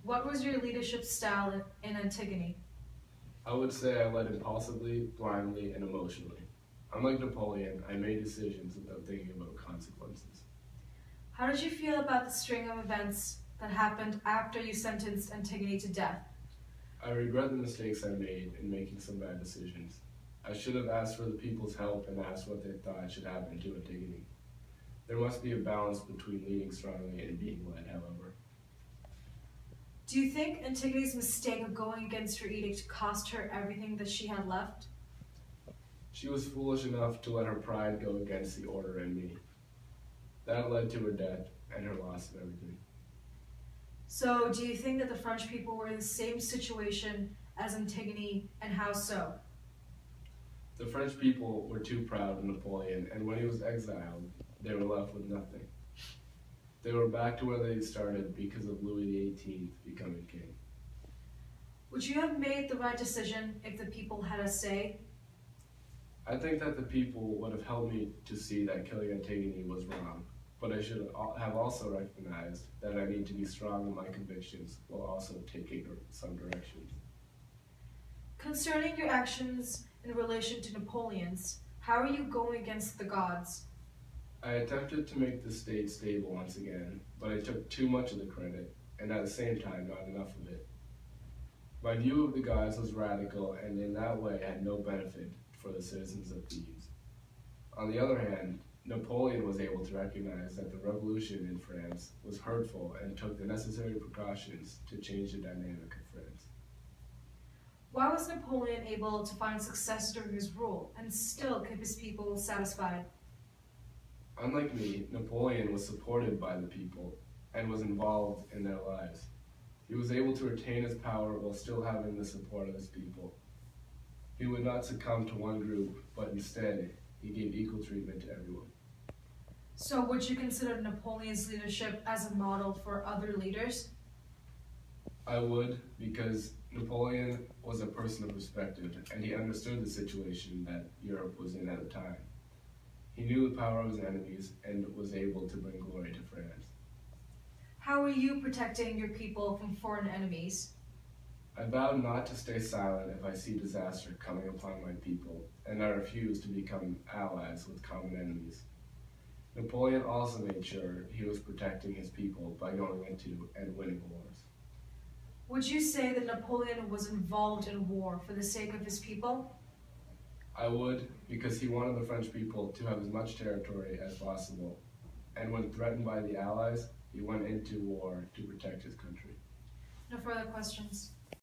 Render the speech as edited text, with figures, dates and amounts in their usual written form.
What was your leadership style in Antigone? I would say I led impulsively, blindly, and emotionally. Unlike Napoleon, I made decisions without thinking about consequences. How did you feel about the string of events that happened after you sentenced Antigone to death? I regret the mistakes I made in making some bad decisions. I should have asked for the people's help and asked what they thought should happen to Antigone. There must be a balance between leading strongly and being led, however. Do you think Antigone's mistake of going against her edict cost her everything that she had left? She was foolish enough to let her pride go against the order and me. That led to her death and her loss of everything. So, do you think that the French people were in the same situation as Antigone, and how so? The French people were too proud of Napoleon, and when he was exiled, they were left with nothing. They were back to where they started because of Louis XVIII becoming king. Would you have made the right decision if the people had a say? I think that the people would have helped me to see that killing Antigone was wrong, but I should have also recognized that I need to be strong in my convictions while also taking some directions. Concerning your actions in relation to Napoleon's, how are you going against the gods? I attempted to make the state stable once again, but I took too much of the credit, and at the same time not enough of it. My view of the gods was radical and in that way had no benefit for the citizens of Thebes. On the other hand, Napoleon was able to recognize that the revolution in France was hurtful and took the necessary precautions to change the dynamic of France. Why was Napoleon able to find success during his rule and still keep his people satisfied? Unlike me, Napoleon was supported by the people and was involved in their lives. He was able to retain his power while still having the support of his people. He would not succumb to one group, but instead, he gave equal treatment to everyone. So would you consider Napoleon's leadership as a model for other leaders? I would, because Napoleon was a person of perspective, and he understood the situation that Europe was in at the time. He knew the power of his enemies and was able to bring glory to France. How are you protecting your people from foreign enemies? I vowed not to stay silent if I see disaster coming upon my people, and I refused to become allies with common enemies. Napoleon also made sure he was protecting his people by going into and winning wars. Would you say that Napoleon was involved in war for the sake of his people? I would, because he wanted the French people to have as much territory as possible, and when threatened by the Allies, he went into war to protect his country. No further questions.